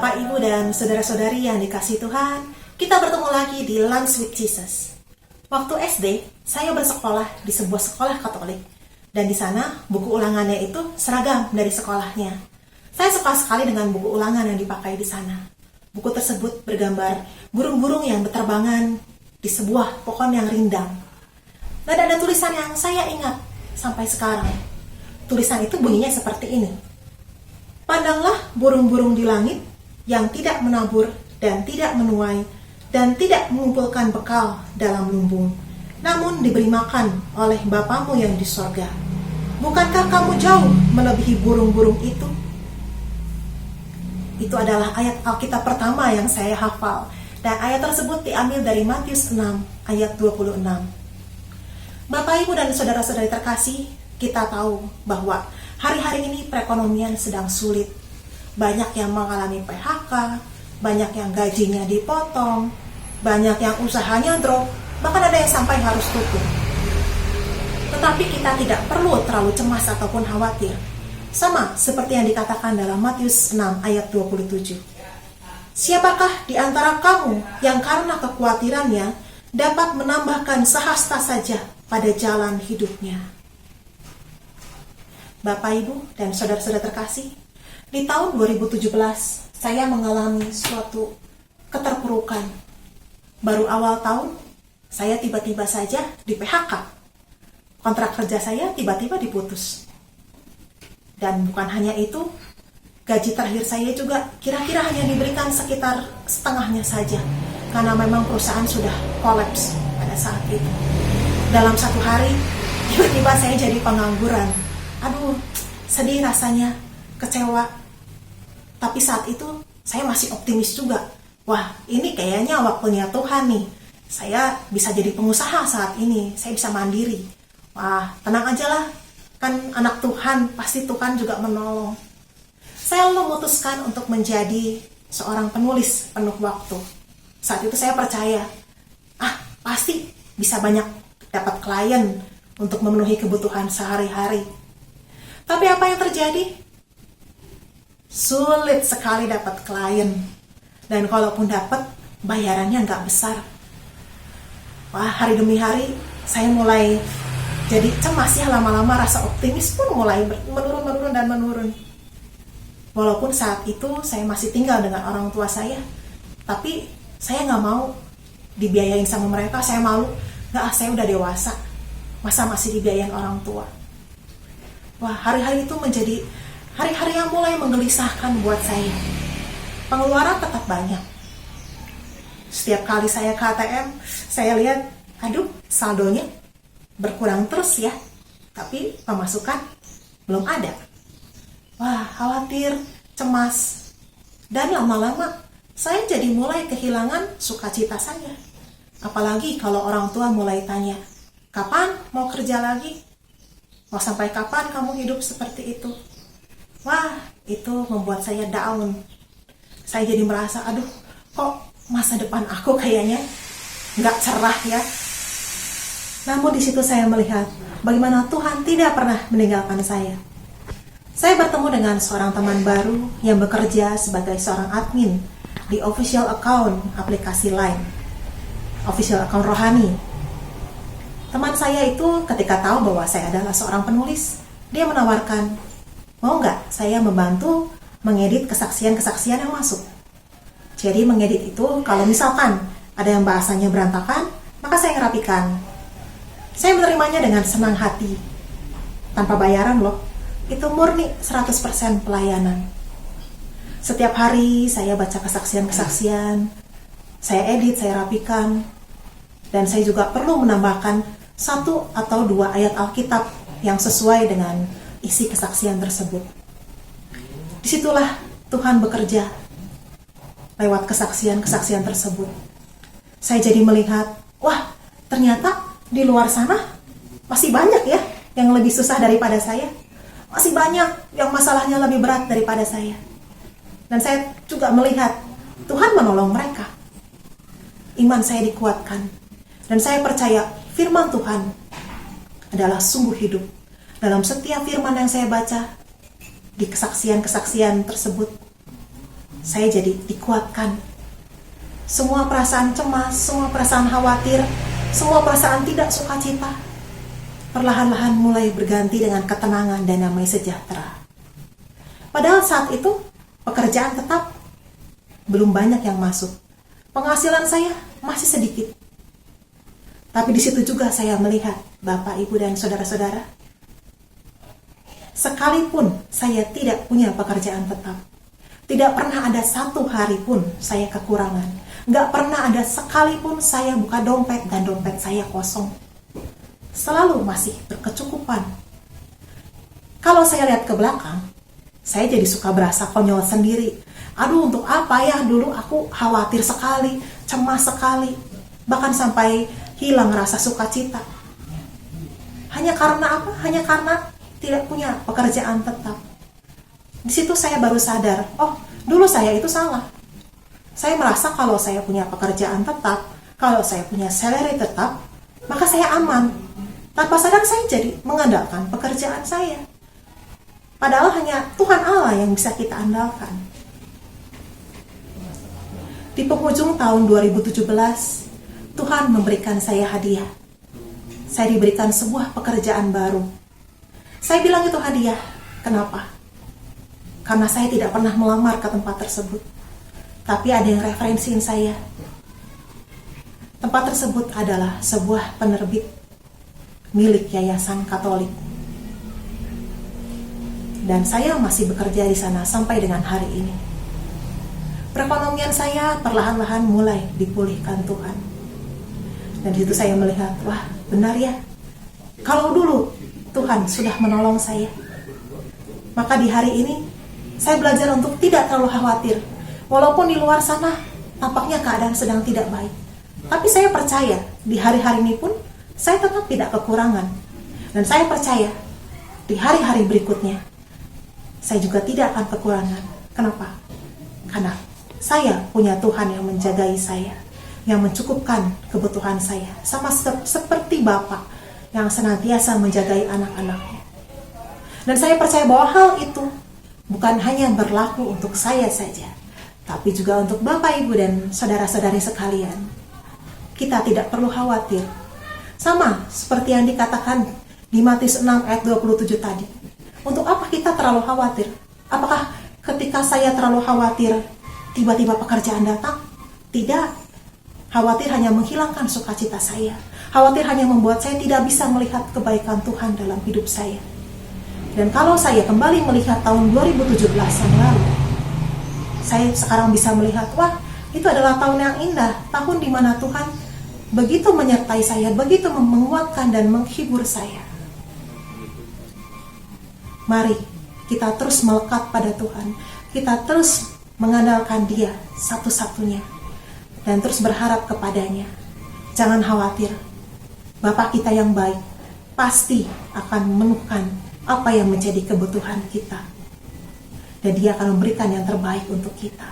Bapak, Ibu, dan saudara-saudari yang dikasihi Tuhan, kita bertemu lagi di Lunch with Jesus. Waktu SD, saya bersekolah di sebuah sekolah Katolik, dan di sana buku ulangannya itu seragam dari sekolahnya. Saya suka sekali dengan buku ulangan yang dipakai di sana. Buku tersebut bergambar burung-burung yang berterbangan di sebuah pohon yang rindang. Dan ada tulisan yang saya ingat sampai sekarang. Tulisan itu bunyinya seperti ini. Pandanglah burung-burung di langit yang tidak menabur dan tidak menuai dan tidak mengumpulkan bekal dalam lumbung, namun diberi makan oleh Bapamu yang di sorga. Bukankah kamu jauh melebihi burung-burung itu? Itu adalah ayat Alkitab pertama yang saya hafal, dan ayat tersebut diambil dari Matius 6 ayat 26. Bapak, Ibu, dan saudara-saudari terkasih, kita tahu bahwa hari-hari ini perekonomian sedang sulit. Banyak yang mengalami PHK, banyak yang gajinya dipotong, banyak yang usahanya drop, bahkan ada yang sampai harus tutup. Tetapi kita tidak perlu terlalu cemas ataupun khawatir. Sama seperti yang dikatakan dalam Matius 6 ayat 27. Siapakah di antara kamu yang karena kekhawatirannya dapat menambahkan sehasta saja pada jalan hidupnya? Bapak, Ibu, dan saudara-saudara terkasih, di tahun 2017 saya mengalami suatu keterpurukan. Baru awal tahun, saya tiba-tiba saja di PHK. Kontrak kerja saya tiba-tiba diputus. Dan bukan hanya itu, gaji terakhir saya juga kira-kira hanya diberikan sekitar setengahnya saja, karena memang perusahaan sudah kolaps pada saat itu. Dalam satu hari, tiba-tiba saya jadi pengangguran. Aduh, sedih rasanya, kecewa. Tapi saat itu saya masih optimis juga. Wah, ini kayaknya waktunya Tuhan nih. Saya bisa jadi pengusaha saat ini, saya bisa mandiri. Wah, tenang aja lah, kan anak Tuhan, pasti Tuhan juga menolong. Saya lalu memutuskan untuk menjadi seorang penulis penuh waktu. Saat itu saya percaya, pasti bisa banyak dapat klien untuk memenuhi kebutuhan sehari-hari. Tapi apa yang terjadi? Sulit sekali dapat klien. Dan kalaupun dapat, bayarannya nggak besar. Wah, hari demi hari saya mulai jadi cemas ya, lama-lama rasa optimis pun mulai menurun. Walaupun saat itu saya masih tinggal dengan orang tua saya, tapi saya nggak mau dibiayain sama mereka, saya malu. Saya udah dewasa, masa masih dibiayain orang tua? Wah, hari-hari itu menjadi hari-hari yang mulai menggelisahkan buat saya. Pengeluaran tetap banyak. Setiap kali saya ke ATM, saya lihat, saldonya berkurang terus ya. Tapi pemasukan belum ada. Wah, khawatir, cemas. Dan lama-lama, saya jadi mulai kehilangan sukacita saya. Apalagi kalau orang tua mulai tanya, kapan mau kerja lagi? Mau sampai kapan kamu hidup seperti itu? Wah, itu membuat saya down. Saya jadi merasa, kok masa depan aku kayaknya nggak cerah ya. Namun di situ saya melihat bagaimana Tuhan tidak pernah meninggalkan saya. Saya bertemu dengan seorang teman baru yang bekerja sebagai seorang admin di official account aplikasi Line, official account rohani. Teman saya itu ketika tahu bahwa saya adalah seorang penulis, dia menawarkan, mau nggak saya membantu mengedit kesaksian-kesaksian yang masuk. Jadi mengedit itu kalau misalkan ada yang bahasanya berantakan, maka saya ngerapikan. Saya menerimanya dengan senang hati, tanpa bayaran loh. Itu murni 100% pelayanan. Setiap hari saya baca kesaksian-kesaksian, saya edit, saya rapikan, dan saya juga perlu menambahkan 1 atau 2 ayat Alkitab yang sesuai dengan isi kesaksian tersebut. Disitulah Tuhan bekerja lewat kesaksian-kesaksian tersebut. Saya jadi melihat, wah, ternyata di luar sana masih banyak ya yang lebih susah daripada saya. Masih banyak yang masalahnya lebih berat daripada saya. Dan saya juga melihat Tuhan menolong mereka. Iman saya dikuatkan. Dan saya percaya firman Tuhan adalah sungguh hidup. Dalam setiap firman yang saya baca, di kesaksian-kesaksian tersebut, saya jadi dikuatkan. Semua perasaan cemas, semua perasaan khawatir, semua perasaan tidak sukacita, perlahan-lahan mulai berganti dengan ketenangan dan damai sejahtera. Padahal saat itu pekerjaan tetap belum banyak yang masuk. Penghasilan saya masih sedikit. Tapi di situ juga saya melihat Bapak, Ibu, dan saudara-saudara, sekalipun saya tidak punya pekerjaan tetap, tidak pernah ada satu hari pun saya kekurangan. Nggak pernah ada sekalipun saya buka dompet dan dompet saya kosong. Selalu masih berkecukupan. Kalau saya lihat ke belakang, saya jadi suka berasa konyol sendiri. Aduh, untuk apa ya dulu aku khawatir sekali, cemas sekali, bahkan sampai hilang rasa sukacita. Hanya karena apa? Hanya karena tidak punya pekerjaan tetap. Di situ saya baru sadar, oh, dulu saya itu salah. Saya merasa kalau saya punya pekerjaan tetap, kalau saya punya salary tetap, maka saya aman. Tanpa sadar saya jadi mengandalkan pekerjaan saya. Padahal hanya Tuhan Allah yang bisa kita andalkan. Di penghujung tahun 2017, Tuhan memberikan saya hadiah. Saya diberikan sebuah pekerjaan baru. Saya bilang itu hadiah. Kenapa? Karena saya tidak pernah melamar ke tempat tersebut. Tapi ada yang referensiin saya. Tempat tersebut adalah sebuah penerbit milik Yayasan Katolik. Dan saya masih bekerja di sana sampai dengan hari ini. Perekonomian saya perlahan-lahan mulai dipulihkan Tuhan. Dan di situ saya melihat, wah, benar ya. Kalau dulu Tuhan sudah menolong saya, maka di hari ini saya belajar untuk tidak terlalu khawatir. Walaupun di luar sana tampaknya keadaan sedang tidak baik, tapi saya percaya di hari-hari ini pun saya tetap tidak kekurangan. Dan saya percaya di hari-hari berikutnya saya juga tidak akan kekurangan. Kenapa? Karena saya punya Tuhan yang menjagai saya, yang mencukupkan kebutuhan saya, sama seperti Bapak yang senantiasa menjagai anak-anaknya. Dan saya percaya bahwa hal itu bukan hanya berlaku untuk saya saja, tapi juga untuk Bapak, Ibu, dan saudara-saudari sekalian. Kita tidak perlu khawatir. Sama seperti yang dikatakan di Matius 6 ayat 27 tadi. Untuk apa kita terlalu khawatir? Apakah ketika saya terlalu khawatir, tiba-tiba pekerjaan datang? Tidak. Khawatir hanya menghilangkan sukacita saya. Khawatir hanya membuat saya tidak bisa melihat kebaikan Tuhan dalam hidup saya. Dan kalau saya kembali melihat tahun 2017 yang lalu, saya sekarang bisa melihat, wah, itu adalah tahun yang indah. Tahun di mana Tuhan begitu menyertai saya, begitu menguatkan dan menghibur saya. Mari kita terus melekat pada Tuhan. Kita terus mengandalkan Dia satu-satunya. Dan terus berharap kepadanya. Jangan khawatir. Bapak kita yang baik pasti akan memenuhkan apa yang menjadi kebutuhan kita. Dan Dia akan memberikan yang terbaik untuk kita.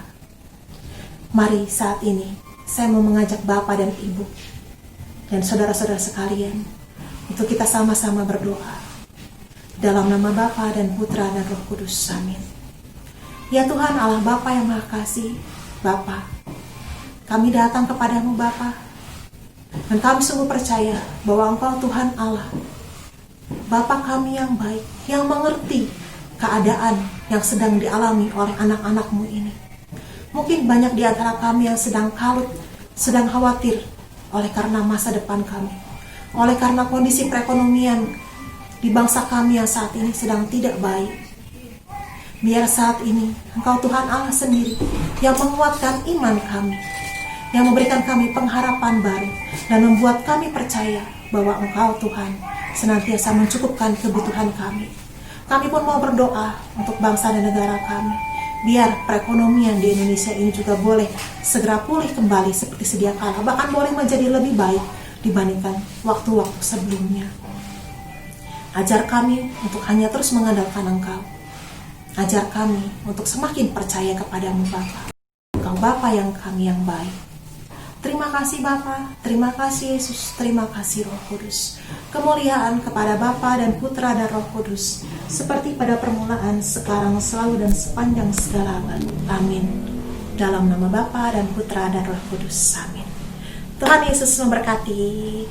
Mari saat ini saya mau mengajak Bapak dan Ibu dan saudara-saudara sekalian untuk kita sama-sama berdoa. Dalam nama Bapa dan Putra dan Roh Kudus. Amin. Ya Tuhan Allah Bapa yang Maha Kasih, Bapa, kami datang kepadamu Bapa, dan kami sungguh percaya bahwa Engkau Tuhan Allah, Bapa kami yang baik, yang mengerti keadaan yang sedang dialami oleh anak-anak-Mu ini. Mungkin banyak di antara kami yang sedang kalut, sedang khawatir oleh karena masa depan kami, oleh karena kondisi perekonomian di bangsa kami yang saat ini sedang tidak baik. Biar saat ini Engkau Tuhan Allah sendiri yang menguatkan iman kami, yang memberikan kami pengharapan baru, dan membuat kami percaya bahwa Engkau Tuhan senantiasa mencukupkan kebutuhan kami. Kami pun mau berdoa untuk bangsa dan negara kami, biar perekonomian di Indonesia ini juga boleh segera pulih kembali seperti sedia kala, bahkan boleh menjadi lebih baik dibandingkan waktu-waktu sebelumnya. Ajar kami untuk hanya terus mengandalkan Engkau. Ajar kami untuk semakin percaya kepadamu Bapa. Engkau Bapa yang kami yang baik. Terima kasih Bapa, terima kasih Yesus, terima kasih Roh Kudus. Kemuliaan kepada Bapa dan Putra dan Roh Kudus, seperti pada permulaan, sekarang, selalu, dan sepanjang segala abad. Amin. Dalam nama Bapa dan Putra dan Roh Kudus. Amin. Tuhan Yesus memberkati.